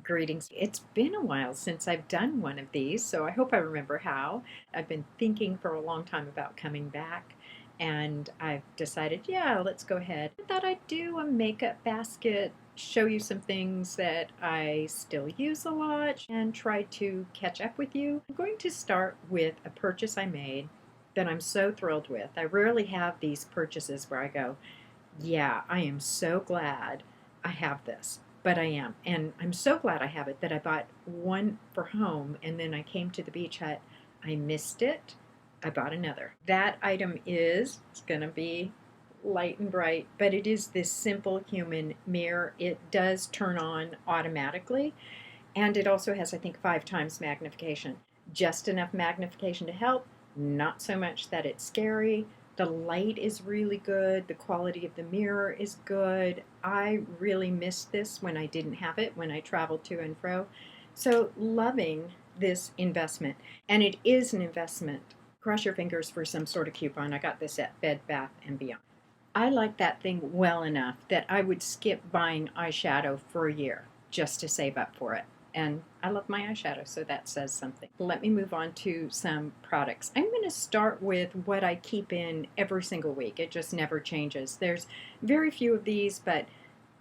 Greetings. It's been a while since I've done one of these, so I hope I remember how. I've been thinking for a long time about coming back, and I've decided, yeah, let's go ahead. I thought I'd do a makeup basket, show you some things that I still use a lot, and try to catch up with you. I'm going to start with a purchase I made that I'm so thrilled with. I rarely have these purchases where I go, yeah, I am so glad I have this, but I am. And I'm so glad I have it that I bought one for home and then I came to the beach hut. I missed it. I bought another. That item is, it's going to be light and bright, but it is this simple human mirror. It does turn on automatically, and it also has, I think, 5 times magnification. Just enough magnification to help, not so much that it's scary. The light is really good. The quality of the mirror is good. I really missed this when I didn't have it, when I traveled to and fro. So, loving this investment. And it is an investment. Cross your fingers for some sort of coupon. I got this at Bed Bath and Beyond. I like that thing well enough that I would skip buying eyeshadow for a year just to save up for it. And I love my eyeshadow, so that says something. Let me move on to some products. I'm going to start with what I keep in every single week. It just never changes. There's very few of these, but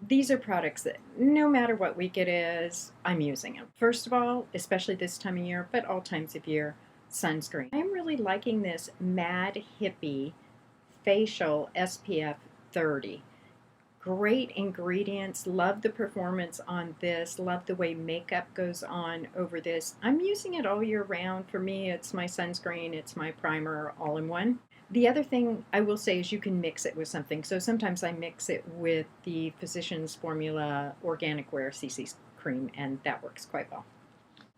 these are products that no matter what week it is, I'm using them. First of all, especially this time of year, but all times of year, sunscreen. I'm really liking this Mad Hippie Facial SPF 30. Great ingredients. Love the performance on this. Love the way makeup goes on over this. I'm using it all year round. For me, it's my sunscreen, it's my primer, all in one. The other thing I will say is you can mix it with something. So sometimes I mix it with the Physicians Formula Organic Wear CC cream, and that works quite well.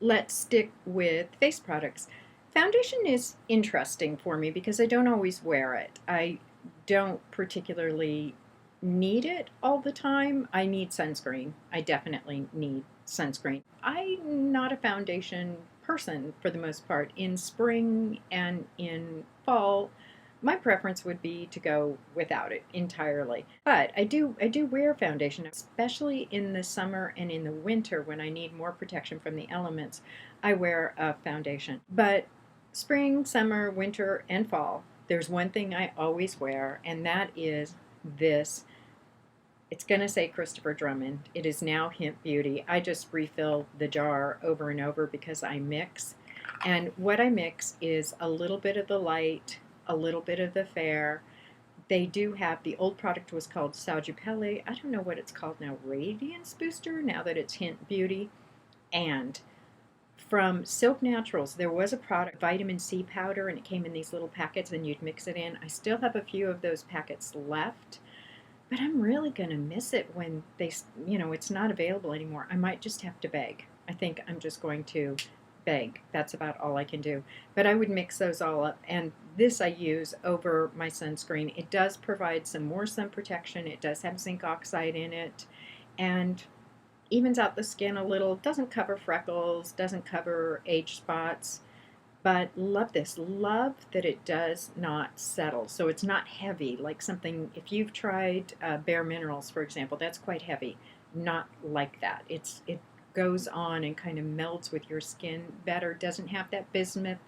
Let's stick with face products. Foundation is interesting for me because I don't always wear it. I don't particularly need it all the time. I need sunscreen. I definitely need sunscreen. I'm not a foundation person for the most part. In spring and in fall, my preference would be to go without it entirely. But I do wear foundation, especially in the summer and in the winter when I need more protection from the elements. I wear a foundation. But spring, summer, winter, and fall, there's one thing I always wear, and that is this. It's going to say Christopher Drummond. It is now Hint Beauty. I just refill the jar over and over because I mix. And what I mix is a little bit of the light, a little bit of the fair. They do have, the old product was called Saujupelli. I don't know what it's called now, Radiance Booster, now that it's Hint Beauty. And from Silk Naturals, there was a product, vitamin C powder, and it came in these little packets and you'd mix it in. I still have a few of those packets left, but I'm really going to miss it when it's not available anymore. I might just have to beg. I think I'm just going to beg. That's about all I can do. But I would mix those all up, and this I use over my sunscreen. It does provide some more sun protection. It does have zinc oxide in it, and evens out the skin a little. Doesn't cover freckles, doesn't cover age spots, but love this. Love that it does not settle. So it's not heavy like something, if you've tried Bare Minerals, for example, that's quite heavy. Not like that. It goes on and kind of melds with your skin better. Doesn't have that bismuth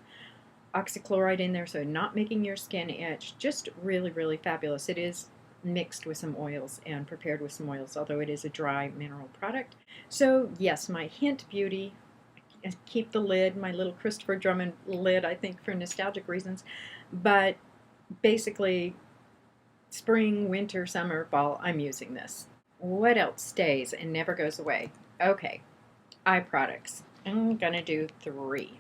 oxychloride in there, so not making your skin itch. Just really, really fabulous. It is mixed with some oils and prepared with some oils, although it is a dry mineral product. So yes, my Hint Beauty, I keep the lid, my little Christopher Drummond lid, I think for nostalgic reasons, but basically spring, winter, summer, fall, I'm using this. What else stays and never goes away? Okay, eye products. I'm gonna do 3.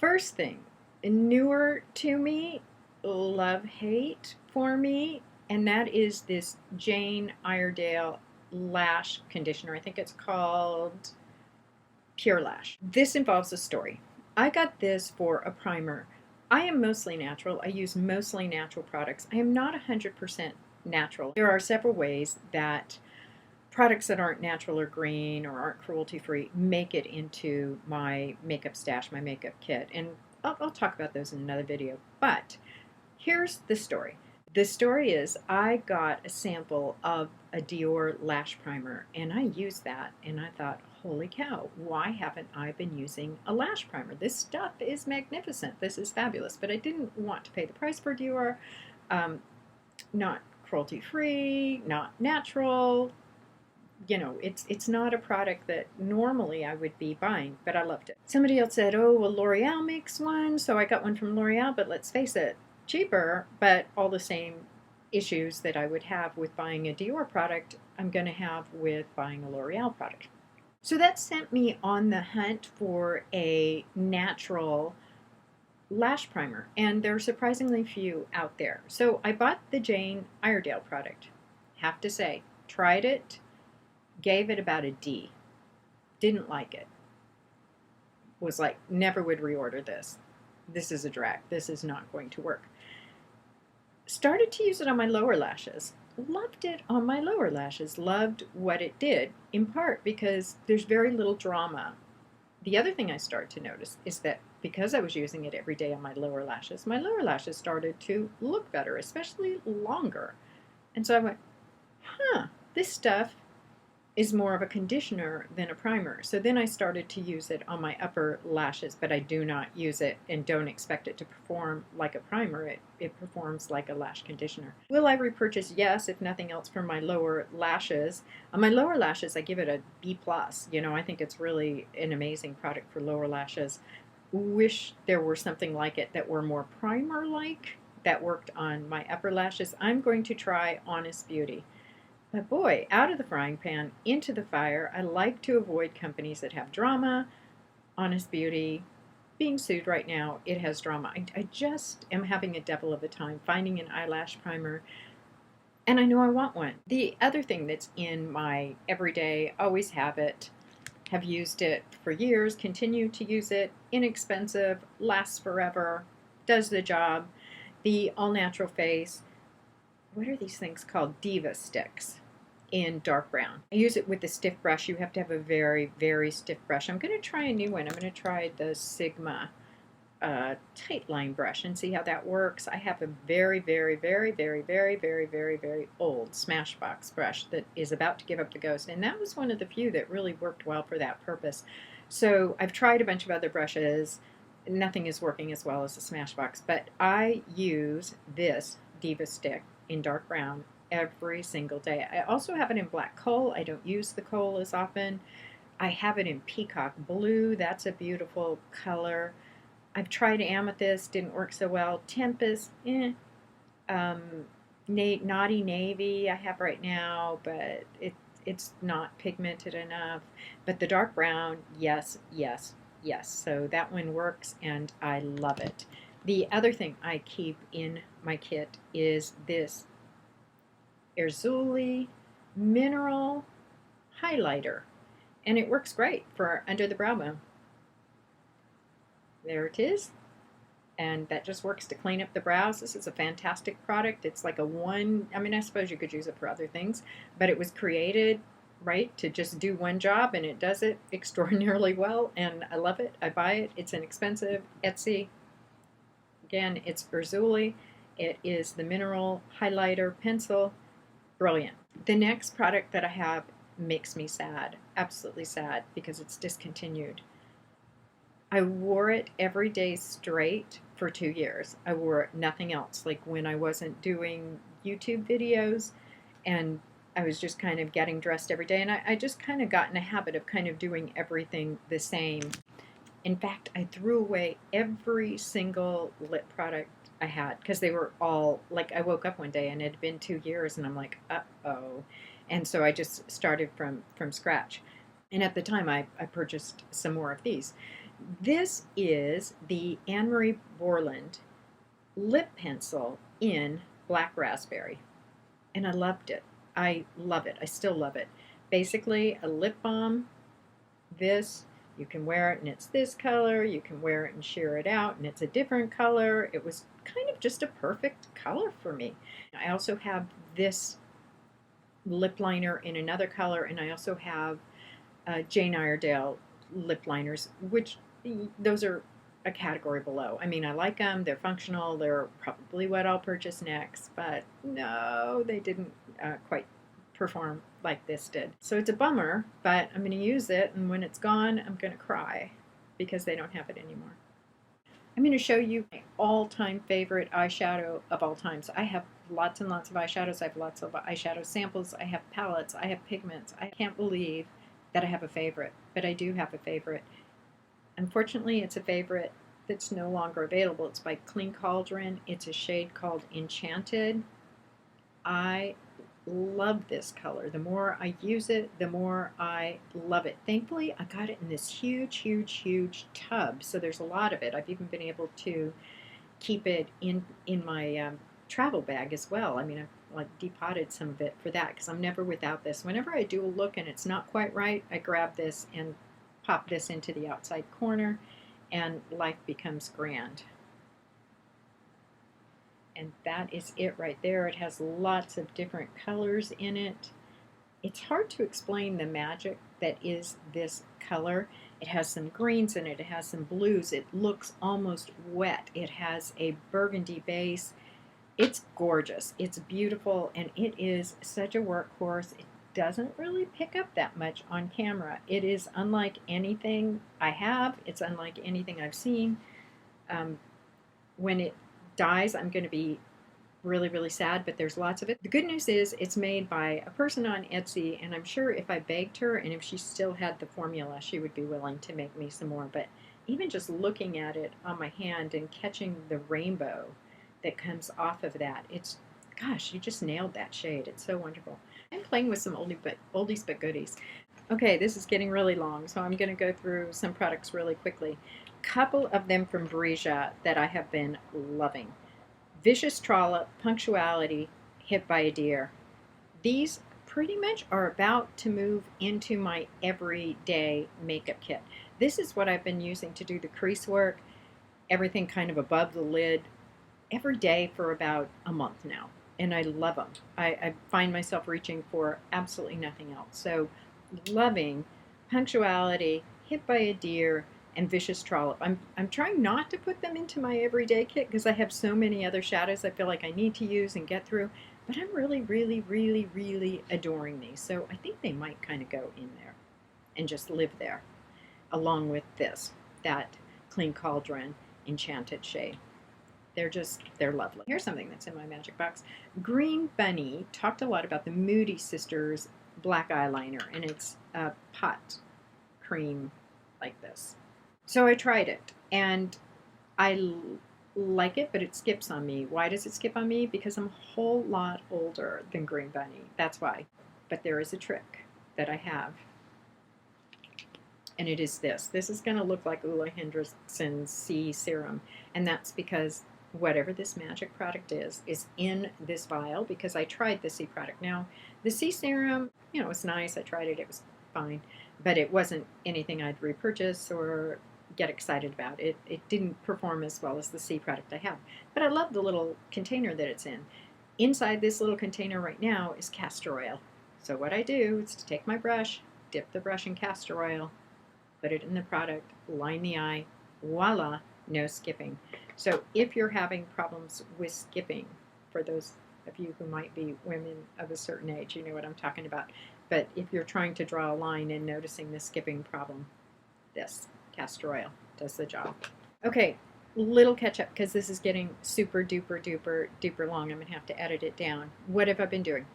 First thing, newer to me, love hate for me, and that is this Jane Iredale lash conditioner. I think it's called Pure Lash. This involves a story. I got this for a primer. I am mostly natural. I use mostly natural products. I am not 100% natural. There are several ways that products that aren't natural or green or aren't cruelty free make it into my makeup stash, my makeup kit. And I'll talk about those in another video. But here's the story. The story is I got a sample of a Dior lash primer and I used that and I thought, holy cow, why haven't I been using a lash primer? This stuff is magnificent. This is fabulous. But I didn't want to pay the price for Dior. Um, Not cruelty free, not natural. It's not a product that normally I would be buying, but I loved it. Somebody else said, "Oh, well, L'Oreal makes one, so I got one from L'Oreal." But let's face it, cheaper, but all the same issues that I would have with buying a Dior product, I'm going to have with buying a L'Oreal product. So that sent me on the hunt for a natural lash primer, and there are surprisingly few out there. So I bought the Jane Iredale product. Have to say, tried it, gave it about a D. Didn't like it. Was like, never would reorder this. This is a drag. This is not going to work. Started to use it on my lower lashes. Loved it on my lower lashes. Loved what it did, in part because there's very little drama. The other thing I started to notice is that because I was using it every day on my lower lashes started to look better, especially longer. And so I went, this stuff is more of a conditioner than a primer. So then I started to use it on my upper lashes, but I do not use it and don't expect it to perform like a primer. It performs like a lash conditioner. Will I repurchase? Yes, if nothing else, for my lower lashes. On my lower lashes, I give it a B+. I think it's really an amazing product for lower lashes. Wish there were something like it that were more primer-like that worked on my upper lashes. I'm going to try Honest Beauty. But boy, out of the frying pan, into the fire. I like to avoid companies that have drama. Honest Beauty, being sued right now, it has drama. I just am having a devil of a time finding an eyelash primer, and I know I want one. The other thing that's in my everyday, always have it, have used it for years, continue to use it, inexpensive, lasts forever, does the job, the All Natural Face. What are these things called? Diva sticks in dark brown. I use it with a stiff brush. You have to have a very, very stiff brush. I'm going to try a new one. I'm going to try the Sigma tight line brush and see how that works. I have a very, very, very, very, very, very, very, very old Smashbox brush that is about to give up the ghost, and that was one of the few that really worked well for that purpose. So I've tried a bunch of other brushes. Nothing is working as well as the Smashbox, but I use this Diva stick in dark brown every single day. I also have it in black coal. I don't use the coal as often. I have it in peacock blue. That's a beautiful color. I've tried amethyst, didn't work so well. Tempest, naughty navy I have right now, but it's not pigmented enough. But the dark brown, yes, yes, yes. So that one works, and I love it. The other thing I keep in my kit is this Erzuli Mineral Highlighter, and it works great for under the brow bone. There it is, and that just works to clean up the brows. This is a fantastic product. It's like I suppose you could use it for other things, but it was created, right, to just do one job, and it does it extraordinarily well, and I love it. I buy it. It's inexpensive. Etsy. Again, it's Erzuli. It is the Mineral Highlighter Pencil. Brilliant. The next product that I have makes me sad, absolutely sad, because it's discontinued. I wore it every day straight for 2 years. I wore nothing else. Like when I wasn't doing YouTube videos and I was just kind of getting dressed every day. And I just kind of got in a habit of kind of doing everything the same. In fact, I threw away every single lip product I had because they were all, like, I woke up one day and it had been 2 years and I'm like, uh-oh. And so I just started from scratch. And at the time, I purchased some more of these. This is the Anne Marie Borland lip pencil in Black Raspberry, and I loved it. I love it. I still love it. Basically, a lip balm. This, you can wear it and it's this color. You can wear it and sheer it out and it's a different color. It was kind of just a perfect color for me. I also have this lip liner in another color, and I also have Jane Iredale lip liners, which those are a category below. I mean, I like them. They're functional. They're probably what I'll purchase next, but no, they didn't quite perform like this did. So it's a bummer, but I'm going to use it, and when it's gone, I'm going to cry because they don't have it anymore. I'm going to show you my all-time favorite eyeshadow of all times. I have lots and lots of eyeshadows. I have lots of eyeshadow samples. I have palettes. I have pigments. I can't believe that I have a favorite, but I do have a favorite. Unfortunately, it's a favorite that's no longer available. It's by Clean Cauldron. It's a shade called Enchanted. I love this color. The more I use it, the more I love it. Thankfully, I got it in this huge, huge, huge tub, so there's a lot of it. I've even been able to keep it in my travel bag as well. I mean, I've like depotted some of it for that because I'm never without this. Whenever I do a look and it's not quite right, I grab this and pop this into the outside corner, and life becomes grand. And that is it right there. It has lots of different colors in it. It's hard to explain the magic that is this color. It has some greens in it. It has some blues. It looks almost wet. It has a burgundy base. It's gorgeous. It's beautiful, and it is such a workhorse. It doesn't really pick up that much on camera. It is unlike anything I have. It's unlike anything I've seen. When it dies, I'm going to be really, really sad, but there's lots of it. The good news is it's made by a person on Etsy, and I'm sure if I begged her and if she still had the formula, she would be willing to make me some more. But even just looking at it on my hand and catching the rainbow that comes off of that, it's, gosh, you just nailed that shade. It's so wonderful. I'm playing with some oldies but goodies. Okay, this is getting really long, so I'm going to go through some products really quickly. Couple of them from Breesia that I have been loving. Vicious Trollop, Punctuality, Hit by a Deer. These pretty much are about to move into my everyday makeup kit. This is what I've been using to do the crease work, everything kind of above the lid, every day for about a month now. And I love them. I find myself reaching for absolutely nothing else. So loving Punctuality, Hit by a Deer, and Vicious Trollop. I'm trying not to put them into my everyday kit because I have so many other shadows I feel like I need to use and get through, but I'm really, really, really, really adoring these. So I think they might kind of go in there and just live there along with that Clean Cauldron Enchanted shade. They're lovely. Here's something that's in my magic box. Green Bunny talked a lot about the Moody Sisters black eyeliner, and it's a pot cream like this. So I tried it, and I like it, but it skips on me. Why does it skip on me? Because I'm a whole lot older than Green Bunny. That's why. But there is a trick that I have, and it is this. This is going to look like Ulla Hendrickson's C serum, and that's because whatever this magic product is in this vial, because I tried the C product. Now, the C serum, you know, it was nice. I tried it. It was fine, but it wasn't anything I'd repurchase or get excited about. It didn't perform as well as the C product I have. But I love the little container that it's in. Inside this little container right now is castor oil. So what I do is to take my brush, dip the brush in castor oil, put it in the product, line the eye, voila, no skipping. So if you're having problems with skipping, for those of you who might be women of a certain age, you know what I'm talking about. But if you're trying to draw a line and noticing the skipping problem, this castor oil does the job. Okay, little catch up because this is getting super duper duper duper long. I'm gonna have to edit it down. What have I been doing?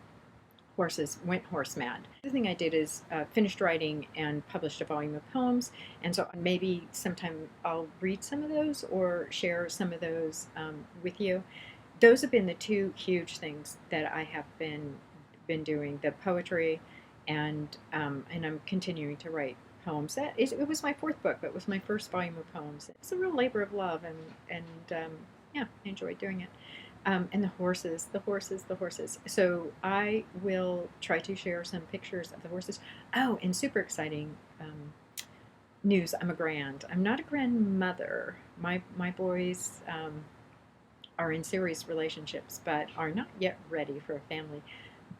Horses, went horse mad. The thing I did is finished writing and published a volume of poems, and so maybe sometime I'll read some of those or share some of those with you. Those have been the two huge things that I have been doing: the poetry, and I'm continuing to write poems. It was my fourth book, but it was my first volume of poems. It's a real labor of love, and yeah, I enjoyed doing it. And the horses, the horses, the horses. So I will try to share some pictures of the horses. Oh, and super exciting news! I'm not a grandmother. My boys are in serious relationships, but are not yet ready for a family.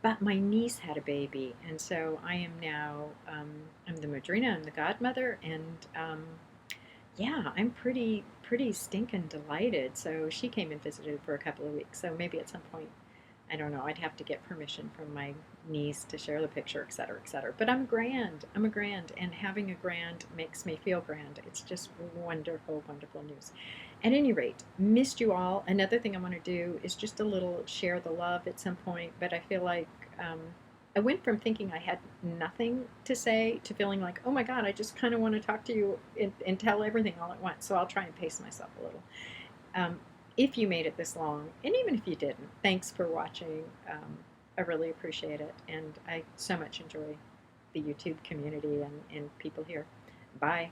But my niece had a baby, and so I am now, I'm the madrina, I'm the godmother, and yeah, I'm pretty stinking delighted. So she came and visited for a couple of weeks, so maybe at some point I don't know. I'd have to get permission from my niece to share the picture, et cetera, et cetera. But I'm grand. I'm a grand, and having a grand makes me feel grand. It's just wonderful, wonderful news. At any rate, missed you all. Another thing I want to do is just a little share the love at some point, but I feel like um, I went from thinking I had nothing to say to feeling like, oh my God, I just kind of want to talk to you and tell everything all at once. So I'll try and pace myself a little. Um, if you made it this long, and even if you didn't, thanks for watching. I really appreciate it, and I so much enjoy the YouTube community and people here. Bye.